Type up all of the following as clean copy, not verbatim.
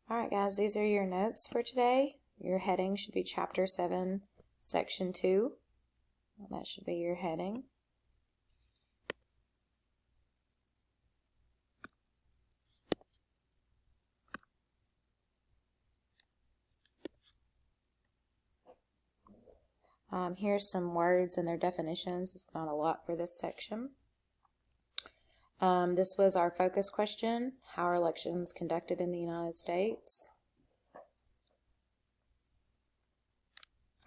All right, guys, these are your notes for today. Your heading should be Chapter 7, Section 2. That should be your heading. Here's some words and their definitions. It's not a lot for this section. This was our focus question. How are elections conducted in the United States?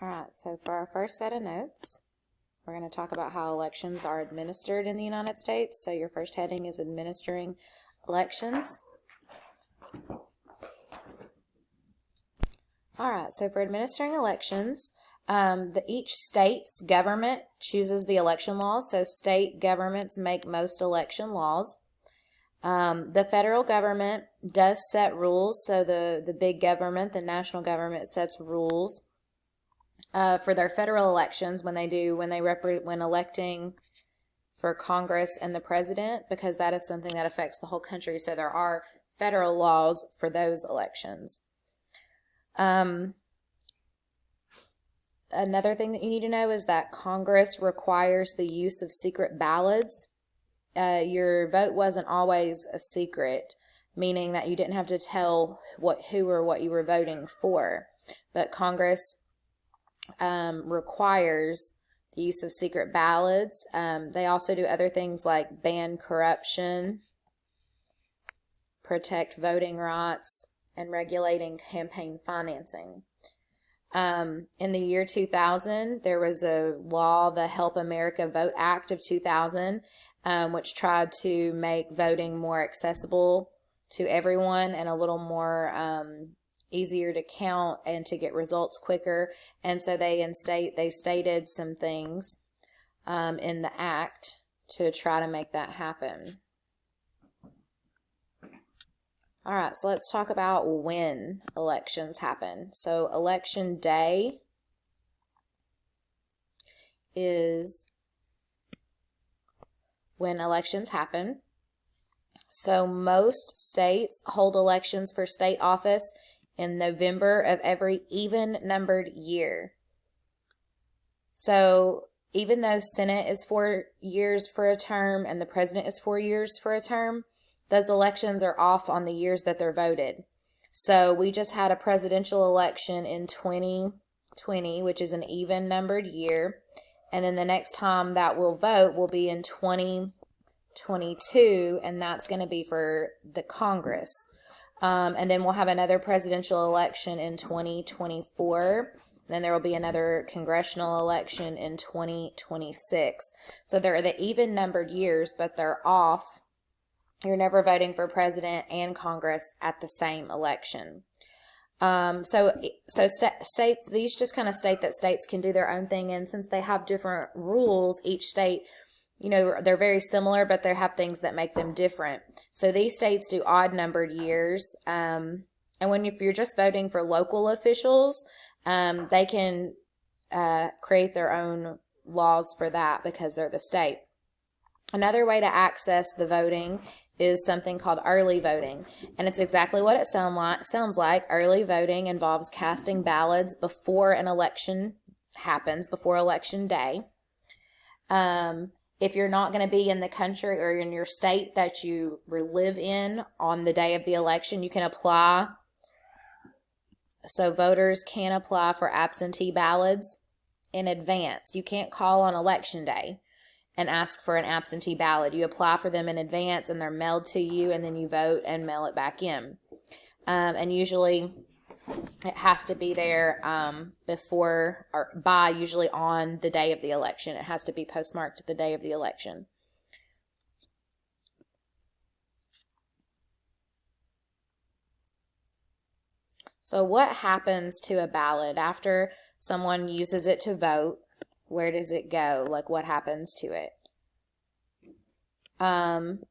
Alright, so for our first set of notes, we're going to talk about how elections are administered in the United States. So your first heading is administering elections. Alright, so for administering elections, each state's government chooses the election laws. So state governments make most election laws. The federal government does set rules. So the big government, the national government, sets rules for their federal elections when electing for Congress and the president, because that is something that affects the whole country. So there are federal laws for those elections. Another thing that you need to know is that Congress requires the use of secret ballots. Your vote wasn't always a secret, meaning that you didn't have to tell who or what you were voting for. But Congress requires the use of secret ballots. They also do other things like ban corruption, protect voting rights, and regulating campaign financing. In the year 2000, there was a law, the Help America Vote Act of 2000, which tried to make voting more accessible to everyone and a little more easier to count and to get results quicker. And so they stated some things in the act to try to make that happen. All right, so let's talk about when elections happen. So election day is when elections happen. So most states hold elections for state office in November of every even-numbered year. So even though Senate is 4 years for a term and the president is 4 years for a term, those elections are off on the years that they're voted. So we just had a presidential election in 2020, which is an even-numbered year. And then the next time that we'll vote will be in 2022, and that's going to be for the Congress. And then we'll have another presidential election in 2024. Then there will be another congressional election in 2026. So they're the even-numbered years, but they're off. You're never voting for president and Congress at the same election. States, these just kind of state that states can do their own thing, and since they have different rules, each state, they're very similar, but they have things that make them different. So these states do odd-numbered years, and if you're just voting for local officials, they can create their own laws for that because they're the state. Another way to access the voting is something called early voting, and it's exactly what it sounds like. Early voting involves casting ballots before an election happens, before election day. If you're not going to be in the country or in your state that you live in on the day of the election, you can apply. So voters can apply for absentee ballots in advance. You can't call on election day and ask for an absentee ballot. You apply for them in advance and they're mailed to you, and then you vote and mail it back in. And usually it has to be there usually on the day of the election. It has to be postmarked the day of the election. So what happens to a ballot after someone uses it to vote? Where does it go? Like, what happens to it?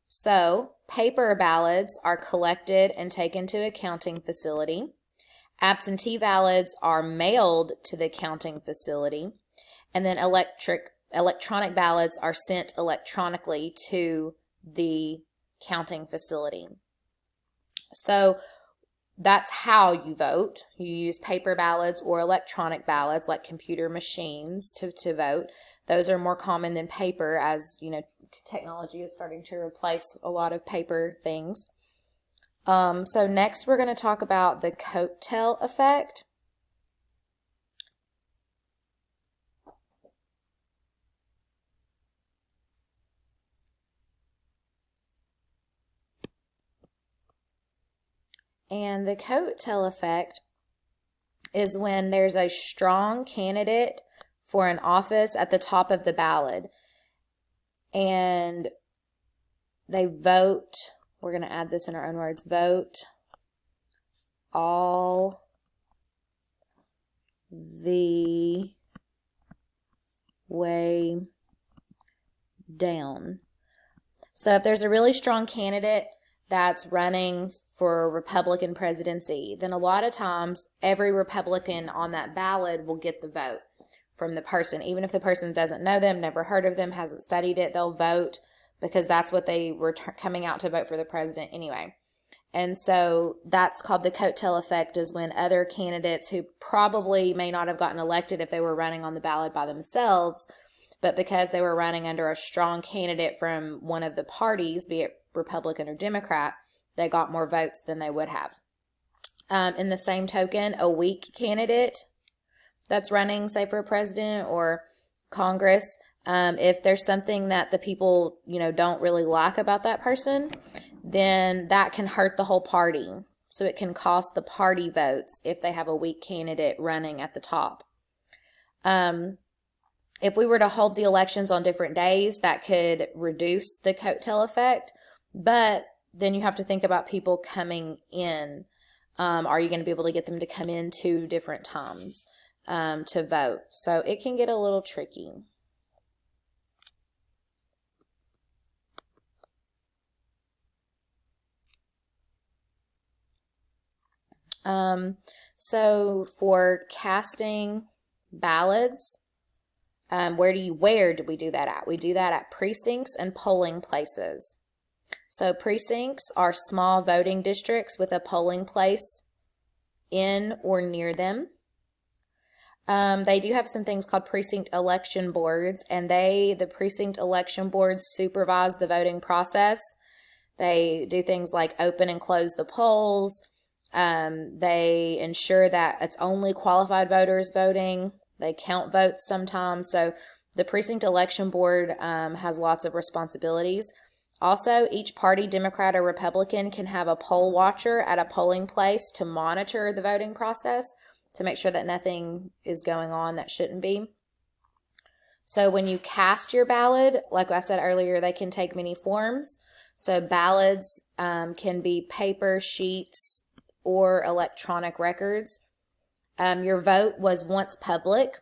So paper ballots are collected and taken to a counting facility. Absentee ballots are mailed to the counting facility. And then electronic ballots are sent electronically to the counting facility. So that's how you vote. You use paper ballots or electronic ballots like computer machines to vote. Those are more common than paper, as technology is starting to replace a lot of paper things. So next we're going to talk about the Coattail Effect. And the Coattail Effect is when there's a strong candidate for an office at the top of the ballot, and they vote, we're going to add this in our own words, vote all the way down. So if there's a really strong candidate that's running for Republican presidency, then a lot of times every Republican on that ballot will get the vote from the person. Even if the person doesn't know them, never heard of them, hasn't studied it, they'll vote because that's what they were coming out to vote for the president anyway. And so that's called the Coattail Effect, is when other candidates who probably may not have gotten elected if they were running on the ballot by themselves, but because they were running under a strong candidate from one of the parties, be it Republican or Democrat, they got more votes than they would have. In the same token, a weak candidate that's running, say, for president or Congress, if there's something that the people, don't really like about that person, then that can hurt the whole party. So it can cost the party votes if they have a weak candidate running at the top. If we were to hold the elections on different days, that could reduce the Coattail Effect, but then you have to think about people coming in. Are you going to be able to get them to come in 2 different times to vote? So it can get a little tricky. So for casting ballots, where do we do that at? We do that at precincts and polling places. So precincts are small voting districts with a polling place in or near them. They do have some things called precinct election boards, and the precinct election boards supervise the voting process. They do things like open and close the polls. They ensure that it's only qualified voters voting. They count votes sometimes. So the precinct election board has lots of responsibilities. Also, each party, Democrat or Republican, can have a poll watcher at a polling place to monitor the voting process to make sure that nothing is going on that shouldn't be. So when you cast your ballot, like I said earlier, they can take many forms. So ballots can be paper, sheets, or electronic records. Your vote was once public,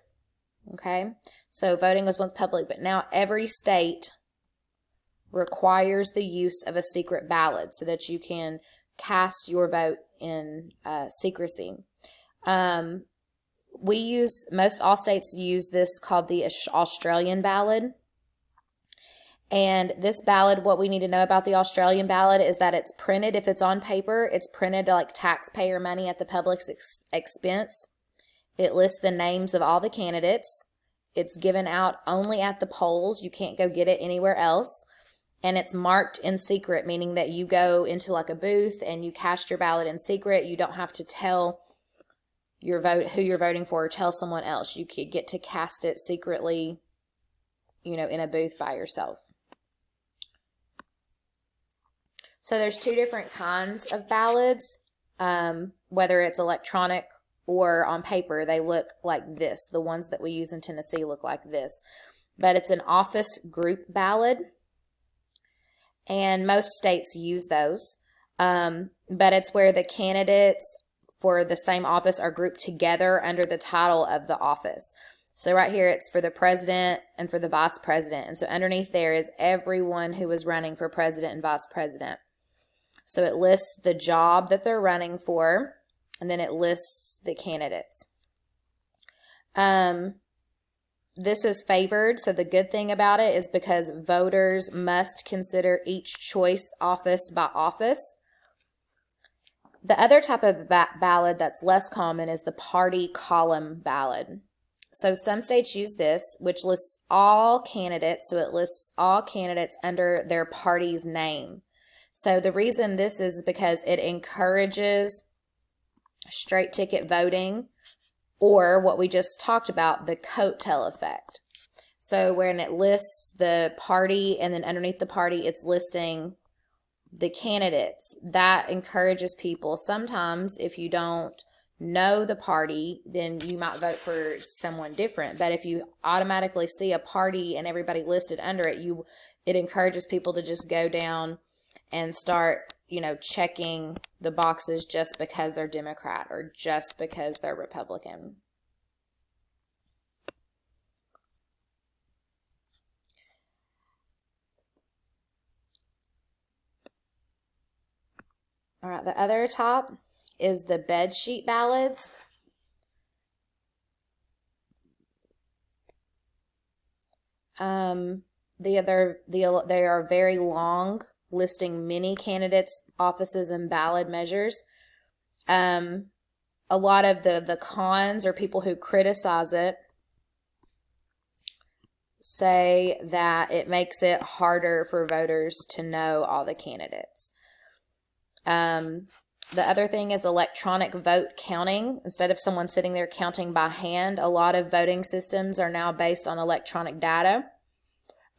okay? So voting was once public, but now every state requires the use of a secret ballot so that you can cast your vote in secrecy. Most all states use this called the Australian ballot. And this ballot, what we need to know about the Australian ballot is that it's printed, if it's on paper, it's printed like taxpayer money at the public's expense. It lists the names of all the candidates. It's given out only at the polls. You can't go get it anywhere else. And it's marked in secret, meaning that you go into like a booth and you cast your ballot in secret. You don't have to tell your vote who you're voting for or tell someone else. You could get to cast it secretly, in a booth by yourself. So there's 2 different kinds of ballots, whether it's electronic or on paper. They look like this. The ones that we use in Tennessee look like this. But it's an office group ballot, and most states use those. But it's where the candidates for the same office are grouped together under the title of the office. So right here, it's for the president and for the vice president. And so underneath there is everyone who is running for president and vice president. So it lists the job that they're running for, and then it lists the candidates. This is favored. So the good thing about it is because voters must consider each choice office by office. The other type of ballot that's less common is the party column ballot. So some states use this, which lists all candidates. So it lists all candidates under their party's name. So the reason this is because it encourages straight ticket voting, or what we just talked about, the Coattail Effect. So when it lists the party and then underneath the party it's listing the candidates, that encourages people. Sometimes if you don't know the party, then you might vote for someone different. But if you automatically see a party and everybody listed under it, it encourages people to just go down and start, checking the boxes just because they're Democrat or just because they're Republican. All right, the other type is the bed sheet ballots. They are very long, listing many candidates, offices, and ballot measures. A lot of the cons, or people who criticize it, say that it makes it harder for voters to know all the candidates. The other thing is electronic vote counting. Instead of someone sitting there counting by hand, a lot of voting systems are now based on electronic data,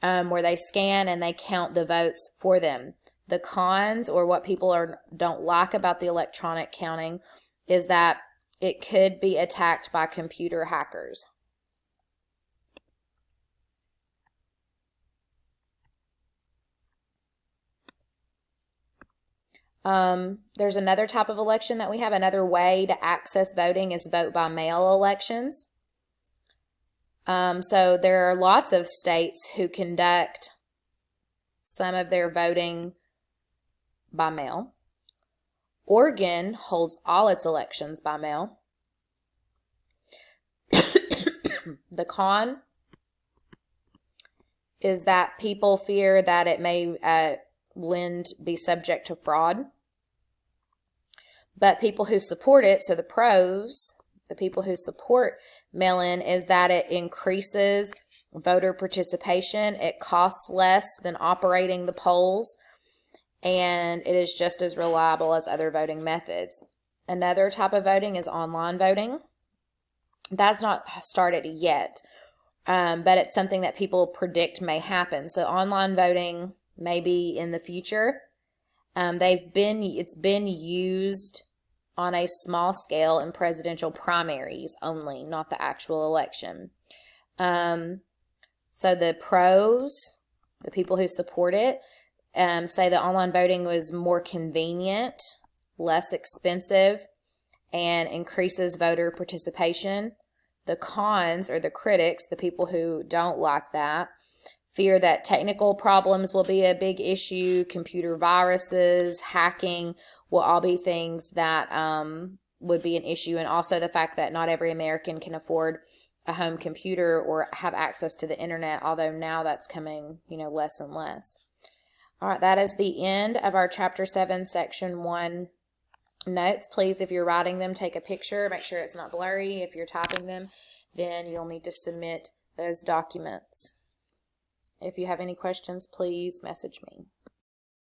where they scan and they count the votes for them. The cons, or what people don't like about the electronic counting, is that it could be attacked by computer hackers. There's another type of election that we have. Another way to access voting is vote by mail elections. So there are lots of states who conduct some of their voting by mail. Oregon holds all its elections by mail. The con is that people fear that it may be subject to fraud. But people who support it, so the pros, the people who support mail-in, is that it increases voter participation. It costs less than operating the polls, and it is just as reliable as other voting methods. Another type of voting is online voting. That's not started yet, but it's something that people predict may happen. So online voting may be in the future. It's been used on a small scale in presidential primaries only, not the actual election. So the pros, the people who support it, say that online voting was more convenient, less expensive, and increases voter participation. The cons, or the critics, the people who don't like that, fear that technical problems will be a big issue. Computer viruses, hacking will all be things that would be an issue. And also the fact that not every American can afford a home computer or have access to the internet, although now that's coming, less and less. All right, that is the end of our Chapter 7, Section 1 notes. Please, if you're writing them, take a picture. Make sure it's not blurry. If you're typing them, then you'll need to submit those documents. If you have any questions, please message me.